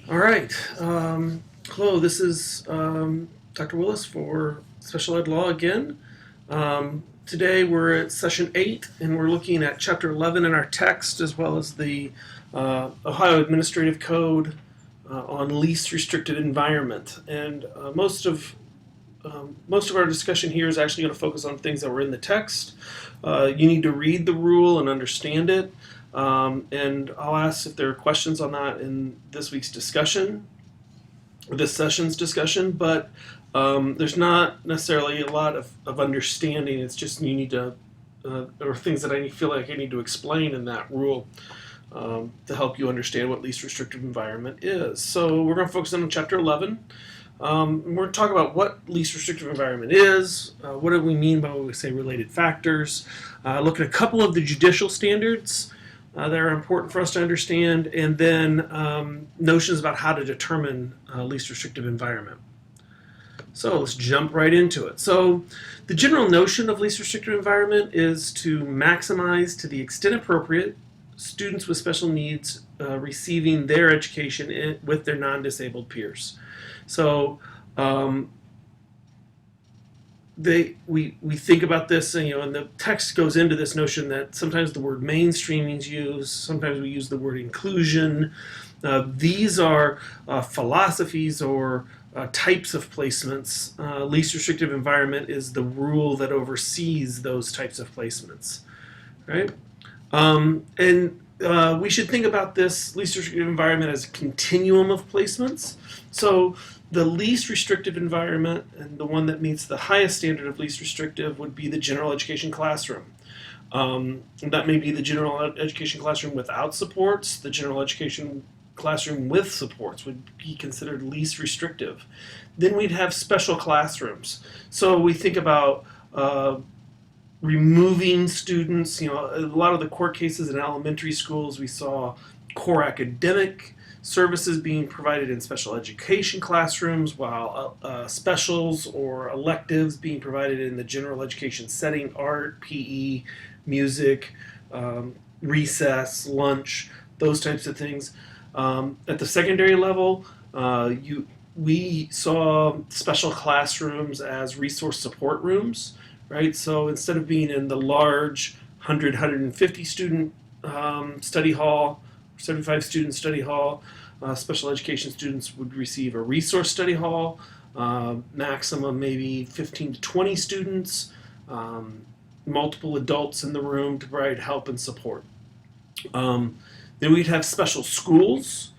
All right. Hello, this is Dr. Willis for Special Ed Law again. Today we're at session 8 and we're looking at chapter 11 in our text as well as the Ohio Administrative Code on least restricted environment. And most of our discussion here is actually going to focus on things that were in the text. You need to read the rule and understand it. And I'll ask if there are questions on that in this week's discussion, or this session's discussion, but there's not necessarily a lot of understanding. It's just you need to, or things that I feel like I need to explain in that rule to help you understand what least restrictive environment is. So we're going to focus on chapter 11. We're going to talk about what least restrictive environment is, what do we mean by when we say related factors, look at a couple of the judicial standards that are important for us to understand, and then notions about how to determine least restrictive environment. So let's jump right into it. So the general notion of least restrictive environment is to maximize, to the extent appropriate, students with special needs receiving their education with their non-disabled peers. So we think about this, and the text goes into this notion that sometimes the word mainstreaming is used, sometimes we use the word inclusion. These are philosophies or types of placements. Least restrictive environment is the rule that oversees those types of placements, right? We should think about this least restrictive environment as a continuum of placements. So the least restrictive environment, and the one that meets the highest standard of least restrictive, would be the general education classroom. That may be the general education classroom without supports. The general education classroom with supports would be considered least restrictive. Then we'd have special classrooms. So we think about removing students. A lot of the court cases in elementary schools, we saw core academic services being provided in special education classrooms, while specials or electives being provided in the general education setting: art, PE, music, recess, lunch, those types of things. At the secondary level, we saw special classrooms as resource support rooms, right? So instead of being in the large 150 student study hall, 75 student study hall, special education students would receive a resource study hall, maximum maybe 15 to 20 students, multiple adults in the room to provide help and support. Then we'd have special schools,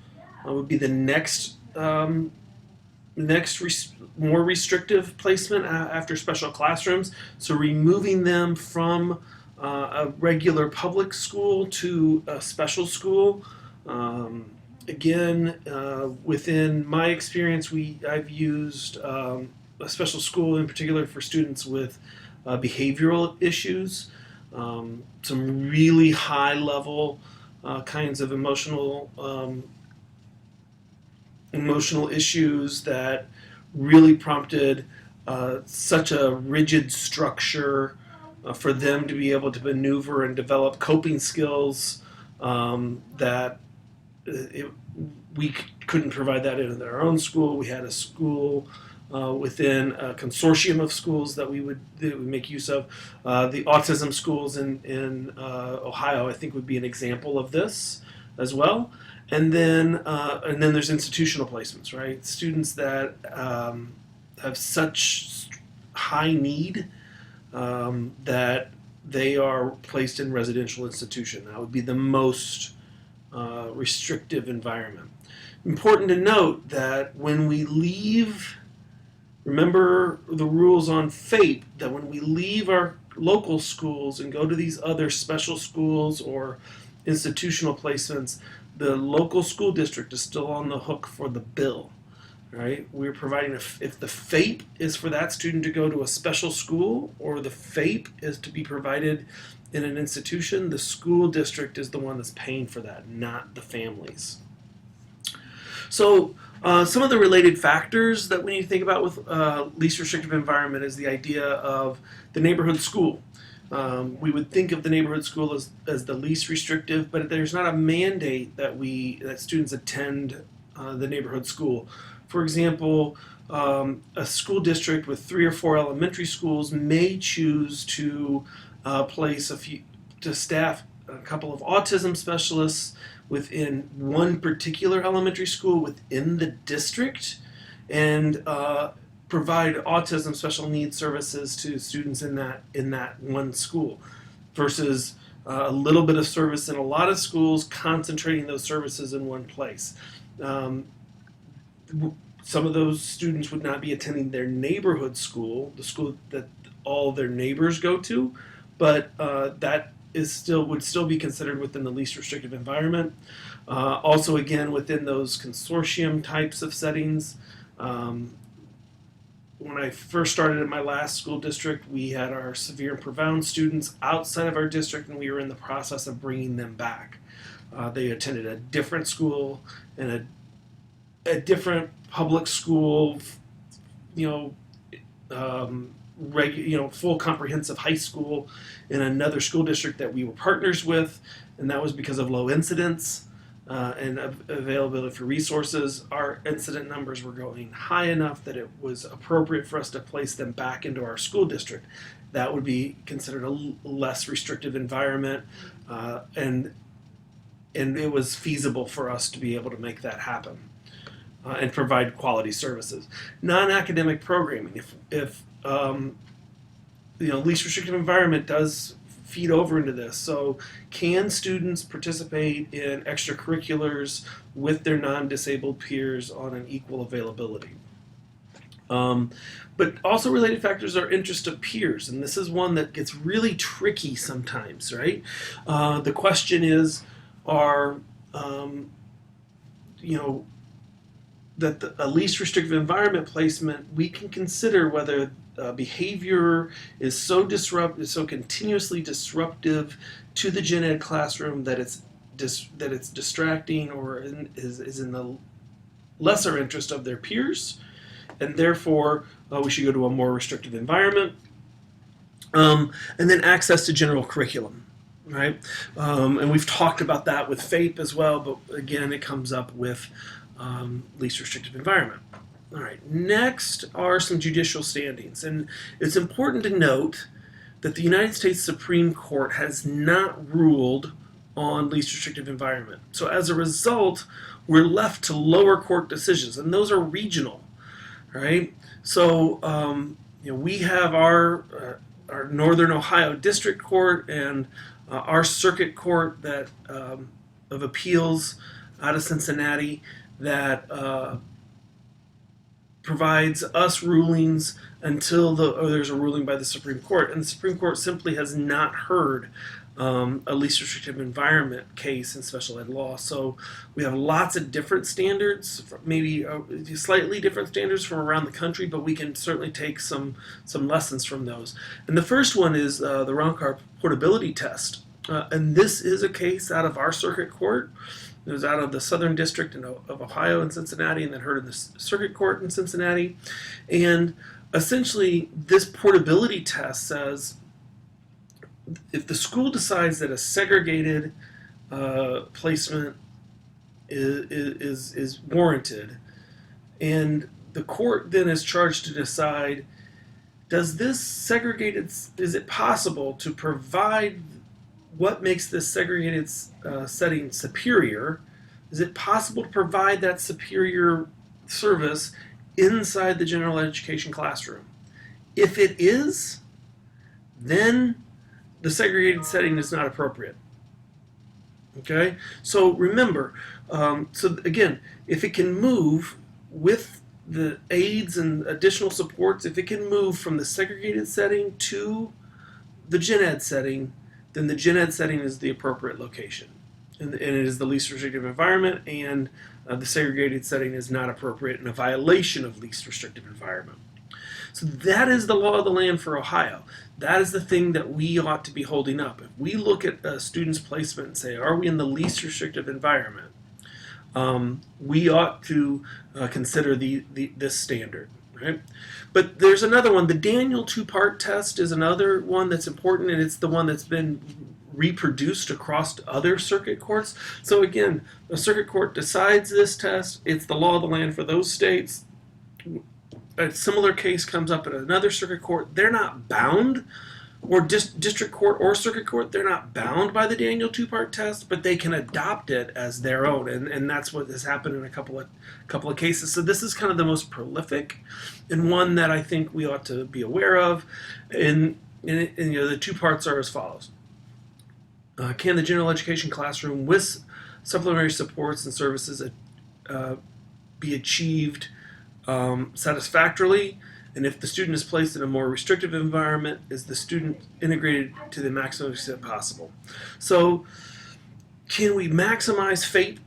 would be the next more restrictive placement after special classrooms. So removing them from a regular public school to a special school. Again, within my experience, I've used a special school in particular for students with behavioral issues, some really high level kinds of emotional issues that really prompted such a rigid structure for them to be able to maneuver and develop coping skills that we couldn't provide that in our own school. We had a school within a consortium of schools that we would make use of. The autism schools in Ohio, I think, would be an example of this as well. And then there's institutional placements, right? Students that have such high need that they are placed in residential institution. That would be the most restrictive environment. Important to note that when we leave, remember the rules on FAPE, that when we leave our local schools and go to these other special schools or institutional placements, the local school district is still on the hook for the bill, right? We're providing, if the FAPE is for that student to go to a special school, or the FAPE is to be provided in an institution, the school district is the one that's paying for that, not the families. So some of the related factors that we need to think about with least restrictive environment is the idea of the neighborhood school. We would think of the neighborhood school as the least restrictive, but there's not a mandate that students attend the neighborhood school. For example, a school district with 3 or 4 elementary schools may choose to staff a couple of autism specialists within one particular elementary school within the district, and provide autism special needs services to students in that one school, versus a little bit of service in a lot of schools, concentrating those services in one place. Some of those students would not be attending their neighborhood school, the school that all their neighbors go to, but that would still be considered within the least restrictive environment. Also, again, within those consortium types of settings. When I first started in my last school district, we had our severe and profound students outside of our district, and we were in the process of bringing them back. They attended a different school and a different public school, full comprehensive high school in another school district that we were partners with, and that was because of low incidence and availability for resources. Our incident numbers were going high enough that it was appropriate for us to place them back into our school district. That would be considered a less restrictive environment, and it was feasible for us to be able to make that happen and provide quality services. Non-academic programming. If least restrictive environment does feed over into this. So can students participate in extracurriculars with their non-disabled peers on an equal availability? But also related factors are interest of peers, and this is one that gets really tricky sometimes, right? The question is, that a least restrictive environment placement, we can consider whether behavior is so continuously disruptive to the gen ed classroom that it's distracting or is in the lesser interest of their peers, and therefore we should go to a more restrictive environment. And then access to general curriculum, right? And we've talked about that with FAPE as well, but again, it comes up with least restrictive environment. All right, next are some judicial standings, and it's important to note that the United States Supreme Court has not ruled on least restrictive environment. So as a result, we're left to lower court decisions, and those are regional, right? So we have our Northern Ohio District Court and our Circuit Court that of Appeals out of Cincinnati that provides us rulings until there's a ruling by the Supreme Court, and the Supreme Court simply has not heard a least restrictive environment case in special ed law. So we have lots of different standards, maybe slightly different standards from around the country, but we can certainly take some lessons from those. And the first one is the Roncar portability test, and this is a case out of our Circuit Court. It was out of the Southern District of Ohio in Cincinnati, and then heard in the Circuit Court in Cincinnati. And essentially, this portability test says if the school decides that a segregated placement is warranted, and the court then is charged to decide, is it possible to provide what makes this segregated setting superior? Is it possible to provide that superior service inside the general education classroom? If it is, then the segregated setting is not appropriate. Okay? So remember, so again, if it can move with the aids and additional supports, if it can move from the segregated setting to the gen ed setting, then the gen ed setting is the appropriate location. And it is the least restrictive environment, and the segregated setting is not appropriate and a violation of least restrictive environment. So that is the law of the land for Ohio. That is the thing that we ought to be holding up. If we look at a student's placement and say, are we in the least restrictive environment, we ought to consider this standard. Right? But there's another one. The Daniel two-part test is another one that's important, and it's the one that's been reproduced across other circuit courts. So again, a circuit court decides this test, it's the law of the land for those states. A similar case comes up at another circuit court, they're not bound, or district court or circuit court, they're not bound by the Daniel two-part test, but they can adopt it as their own, and that's what has happened in a couple of cases. So this is kind of the most prolific, and one that I think we ought to be aware of. And the two parts are as follows: can the general education classroom with supplementary supports and services be achieved satisfactorily? And if the student is placed in a more restrictive environment, is the student integrated to the maximum extent possible? So can we maximize FAPE?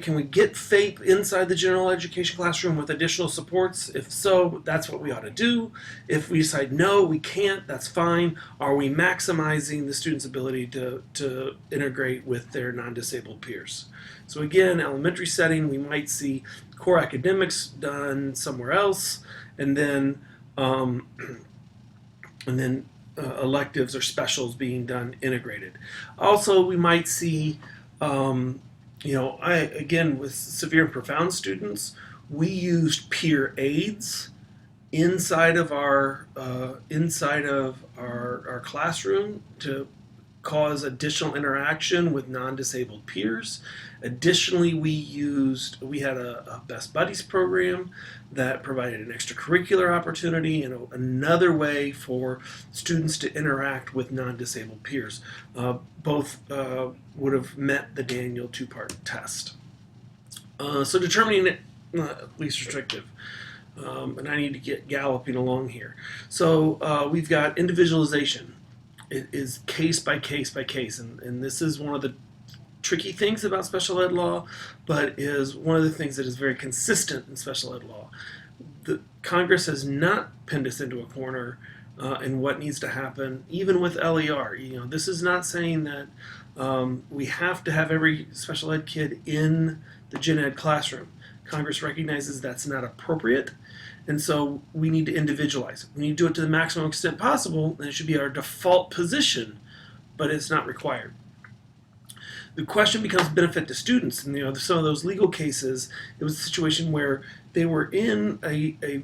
Can we get FAPE inside the general education classroom with additional supports? If so, that's what we ought to do. If we decide no, we can't, that's fine. Are we maximizing the student's ability to integrate with their non-disabled peers? So again, elementary setting, we might see core academics done somewhere else, and then electives or specials being done integrated. Also, we might see, again, with severe and profound students, we used peer aids inside of our classroom to cause additional interaction with non-disabled peers. Additionally, we had a Best Buddies program that provided an extracurricular opportunity and another way for students to interact with non-disabled peers. Both would have met the Daniel two-part test. So determining it least restrictive. And I need to get galloping along here. So we've got individualization. It is case by case by case, and this is one of the tricky things about special ed law, but is one of the things that is very consistent in special ed law. The Congress has not pinned us into a corner in what needs to happen, even with LER. This is not saying that we have to have every special ed kid in the gen ed classroom. Congress recognizes that's not appropriate, and so we need to individualize it. We need to do it to the maximum extent possible, and it should be our default position, but it's not required. The question becomes benefit to students, and some of those legal cases, it was a situation where they were in a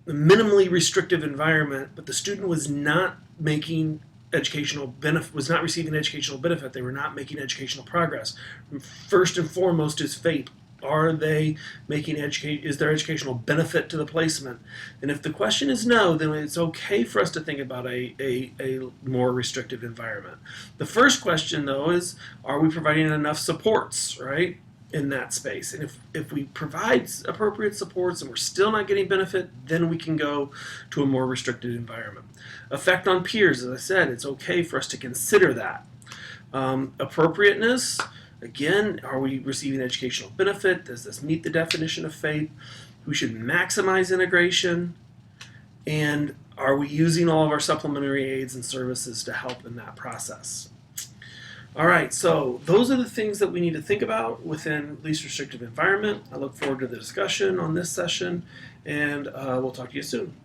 minimally restrictive environment, but the student was not making was not receiving educational benefit. They were not making educational progress. First and foremost is FAPE. Are they making is there educational benefit to the placement? And if the question is no, then it's okay for us to think about a more restrictive environment. The first question, though, is are we providing enough supports, right, in that space? And if we provide appropriate supports and we're still not getting benefit, then we can go to a more restricted environment. Effect on peers, as I said, it's okay for us to consider that. Appropriateness, again, are we receiving educational benefit? Does this meet the definition of FAPE? We should maximize integration. And are we using all of our supplementary aids and services to help in that process? All right, so those are the things that we need to think about within least restrictive environment. I look forward to the discussion on this session, and we'll talk to you soon.